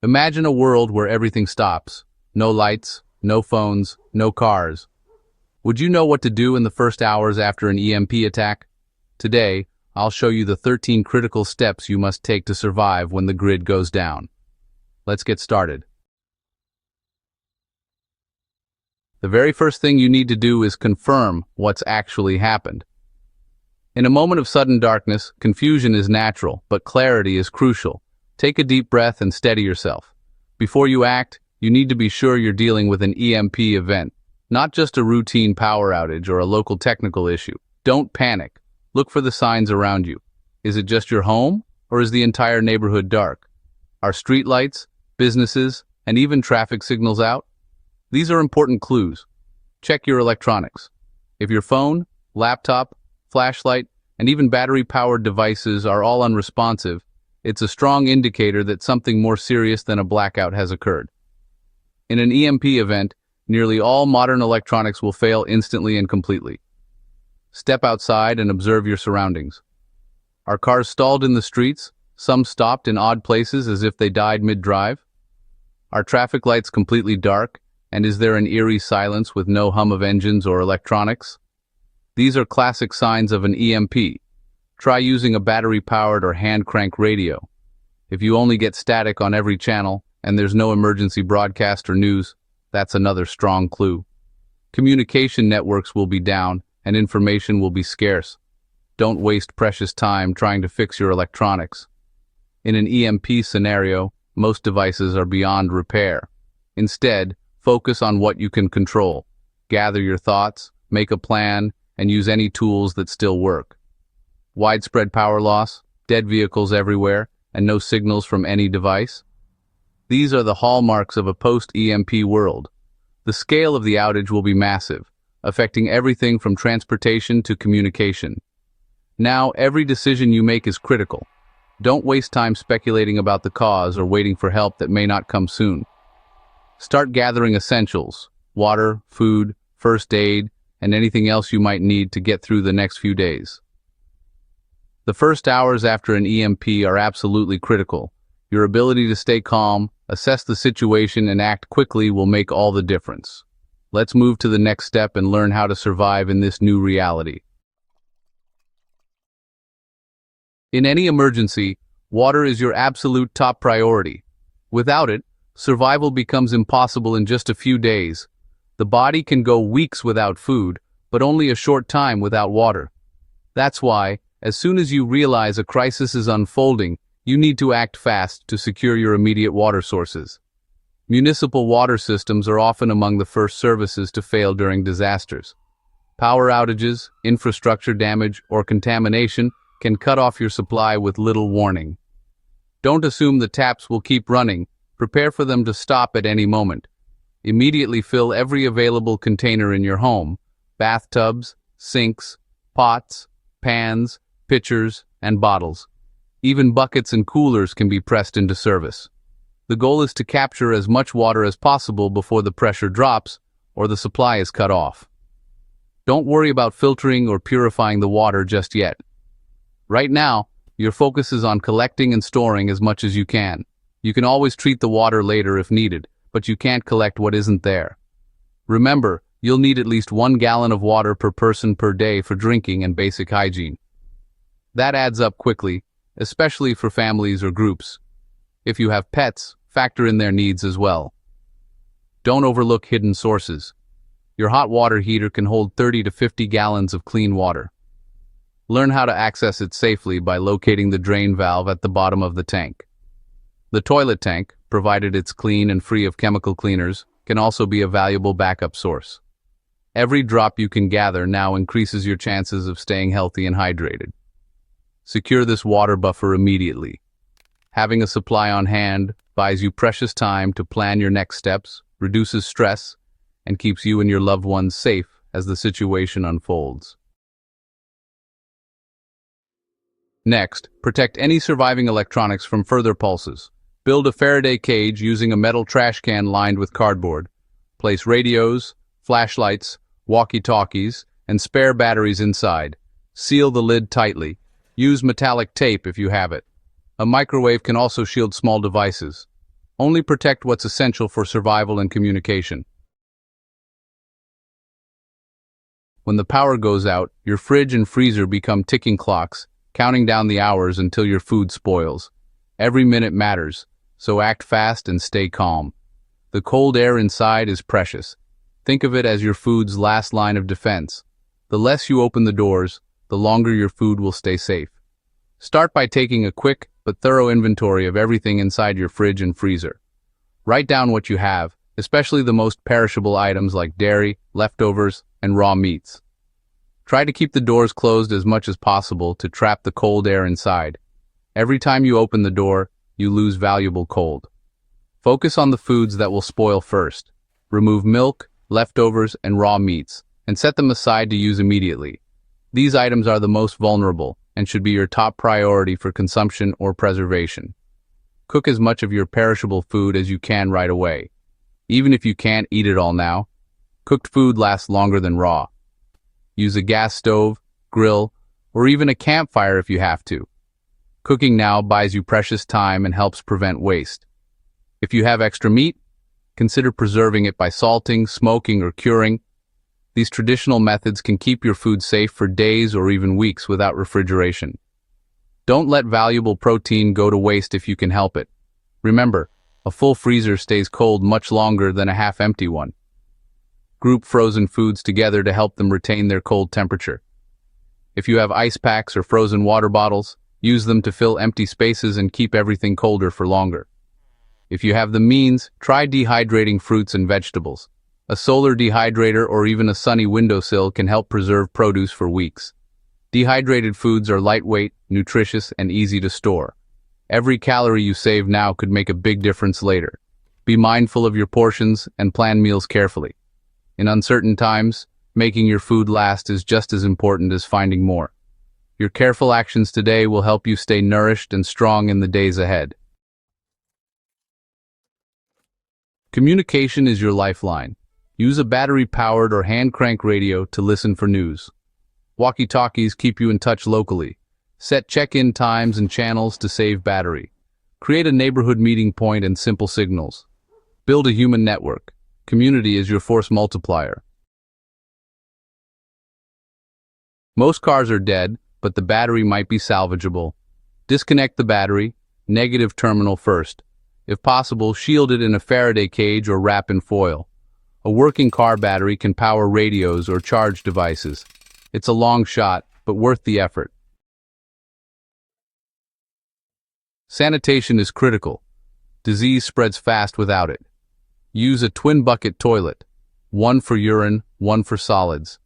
Imagine a world where everything stops. No lights, no phones, no cars. Would you know what to do in the first hours after an EMP attack? Today, I'll show you the 13 critical steps you must take to survive when the grid goes down. Let's get started. The very first thing you need to do is confirm what's actually happened. In a moment of sudden darkness, confusion is natural, but clarity is crucial. Take a deep breath and steady yourself. Before you act, you need to be sure you're dealing with an EMP event, not just a routine power outage or a local technical issue. Don't panic. Look for the signs around you. Is it just your home, or is the entire neighborhood dark? Are streetlights, businesses, and even traffic signals out? These are important clues. Check your electronics. If your phone, laptop, flashlight, and even battery-powered devices are all unresponsive, it's a strong indicator that something more serious than a blackout has occurred. In an EMP event, nearly all modern electronics will fail instantly and completely. Step outside and observe your surroundings. Are cars stalled in the streets, some stopped in odd places as if they died mid-drive? Are traffic lights completely dark, and is there an eerie silence with no hum of engines or electronics? These are classic signs of an EMP. Try using a battery-powered or hand-crank radio. If you only get static on every channel, and there's no emergency broadcast or news, that's another strong clue. Communication networks will be down, and information will be scarce. Don't waste precious time trying to fix your electronics. In an EMP scenario, most devices are beyond repair. Instead, focus on what you can control. Gather your thoughts, make a plan, and use any tools that still work. Widespread power loss, dead vehicles everywhere, and no signals from any device? These are the hallmarks of a post-EMP world. The scale of the outage will be massive, affecting everything from transportation to communication. Now, every decision you make is critical. Don't waste time speculating about the cause or waiting for help that may not come soon. Start gathering essentials: water, food, first aid, and anything else you might need to get through the next few days. The first hours after an EMP are absolutely critical. Your ability to stay calm, assess the situation, and act quickly will make all the difference. Let's move to the next step and learn how to survive in this new reality. In any emergency, water is your absolute top priority. Without it, survival becomes impossible in just a few days. The body can go weeks without food, but only a short time without water. That's why, as soon as you realize a crisis is unfolding, you need to act fast to secure your immediate water sources. Municipal water systems are often among the first services to fail during disasters. Power outages, infrastructure damage, or contamination can cut off your supply with little warning. Don't assume the taps will keep running. Prepare for them to stop at any moment. Immediately fill every available container in your home: bathtubs, sinks, pots, pans, pitchers, and bottles. Even buckets and coolers can be pressed into service. The goal is to capture as much water as possible before the pressure drops or the supply is cut off. Don't worry about filtering or purifying the water just yet. Right now, your focus is on collecting and storing as much as you can. You can always treat the water later if needed, but you can't collect what isn't there. Remember, you'll need at least 1 gallon of water per person per day for drinking and basic hygiene. That adds up quickly, especially for families or groups. If you have pets, factor in their needs as well. Don't overlook hidden sources. Your hot water heater can hold 30 to 50 gallons of clean water. Learn how to access it safely by locating the drain valve at the bottom of the tank. The toilet tank, provided it's clean and free of chemical cleaners, can also be a valuable backup source. Every drop you can gather now increases your chances of staying healthy and hydrated. Secure this water buffer immediately. Having a supply on hand buys you precious time to plan your next steps, reduces stress, and keeps you and your loved ones safe as the situation unfolds. Next, protect any surviving electronics from further pulses. Build a Faraday cage using a metal trash can lined with cardboard. Place radios, flashlights, walkie-talkies, and spare batteries inside. Seal the lid tightly. Use metallic tape if you have it. A microwave can also shield small devices. Only protect what's essential for survival and communication. When the power goes out, your fridge and freezer become ticking clocks, counting down the hours until your food spoils. Every minute matters, so act fast and stay calm. The cold air inside is precious. Think of it as your food's last line of defense. The less you open the doors, the longer your food will stay safe. Start by taking a quick but thorough inventory of everything inside your fridge and freezer. Write down what you have, especially the most perishable items like dairy, leftovers, and raw meats. Try to keep the doors closed as much as possible to trap the cold air inside. Every time you open the door, you lose valuable cold. Focus on the foods that will spoil first. Remove milk, leftovers, and raw meats, and set them aside to use immediately. These items are the most vulnerable and should be your top priority for consumption or preservation. Cook as much of your perishable food as you can right away. Even if you can't eat it all now, cooked food lasts longer than raw. Use a gas stove, grill, or even a campfire if you have to. Cooking now buys you precious time and helps prevent waste. If you have extra meat, consider preserving it by salting, smoking, or curing. These traditional methods can keep your food safe for days or even weeks without refrigeration. Don't let valuable protein go to waste if you can help it. Remember, a full freezer stays cold much longer than a half-empty one. Group frozen foods together to help them retain their cold temperature. If you have ice packs or frozen water bottles, use them to fill empty spaces and keep everything colder for longer. If you have the means, try dehydrating fruits and vegetables. A solar dehydrator or even a sunny windowsill can help preserve produce for weeks. Dehydrated foods are lightweight, nutritious, and easy to store. Every calorie you save now could make a big difference later. Be mindful of your portions and plan meals carefully. In uncertain times, making your food last is just as important as finding more. Your careful actions today will help you stay nourished and strong in the days ahead. Communication is your lifeline. Use a battery-powered or hand-crank radio to listen for news. Walkie-talkies keep you in touch locally. Set check-in times and channels to save battery. Create a neighborhood meeting point and simple signals. Build a human network. Community is your force multiplier. Most cars are dead, but the battery might be salvageable. Disconnect the battery, negative terminal first. If possible, shield it in a Faraday cage or wrap in foil. A working car battery can power radios or charge devices. It's a long shot, but worth the effort. Sanitation is critical. Disease spreads fast without it. Use a twin bucket toilet, one for urine, one for solids.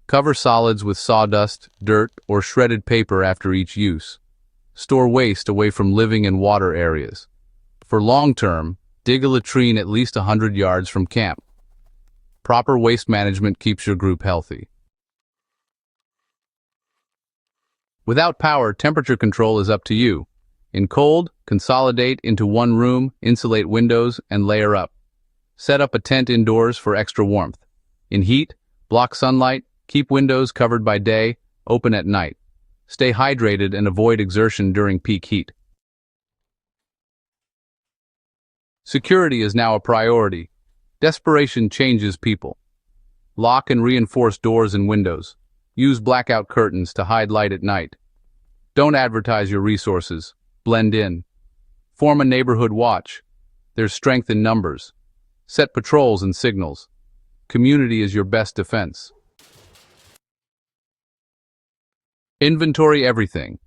Cover solids with sawdust, dirt, or shredded paper after each use. Store waste away from living and water areas. For long-term, dig a latrine at least 100 yards from camp. Proper waste management keeps your group healthy. Without power, temperature control is up to you. In cold, consolidate into one room, insulate windows, and layer up. Set up a tent indoors for extra warmth. In heat, block sunlight, keep windows covered by day, open at night. Stay hydrated and avoid exertion during peak heat. Security is now a priority. Desperation changes people. Lock and reinforce doors and windows. Use blackout curtains to hide light at night. Don't advertise your resources. Blend in. Form a neighborhood watch. There's strength in numbers. Set patrols and signals. Community is your best defense. Inventory everything.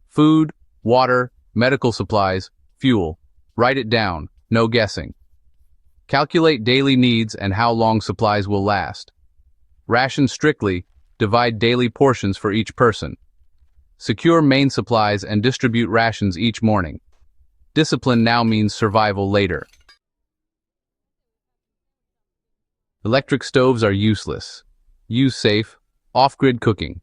Food, water, medical supplies, fuel. Write it down. No guessing. Calculate daily needs and how long supplies will last. Ration strictly, divide daily portions for each person. Secure main supplies and distribute rations each morning. Discipline now means survival later. Electric stoves are useless. Use safe, off-grid cooking.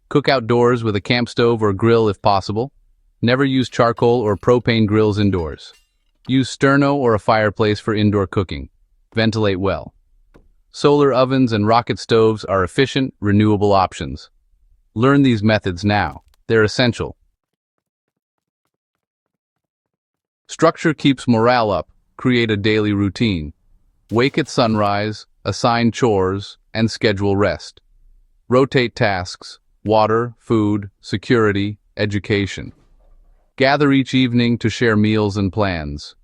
Cook outdoors with a camp stove or grill if possible. Never use charcoal or propane grills indoors. Use sterno or a fireplace for indoor cooking. Ventilate well. Solar ovens and rocket stoves are efficient, renewable options. Learn these methods now. They're essential. Structure keeps morale up. Create a daily routine. Wake at sunrise, assign chores, and schedule rest. Rotate tasks: water, food, security, education. Gather each evening to share meals and plans.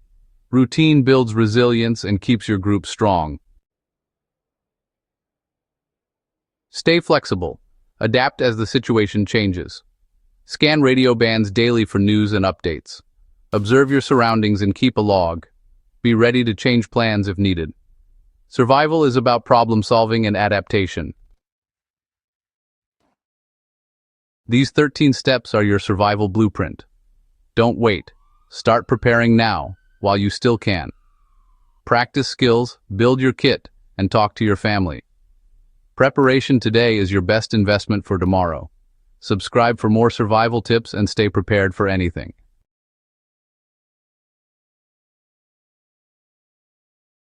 Routine builds resilience and keeps your group strong. Stay flexible. Adapt as the situation changes. Scan radio bands daily for news and updates. Observe your surroundings and keep a log. Be ready to change plans if needed. Survival is about problem solving and adaptation. These 13 steps are your survival blueprint. Don't wait. Start preparing now, while you still can. Practice skills, build your kit, and talk to your family. Preparation today is your best investment for tomorrow. Subscribe for more survival tips and stay prepared for anything.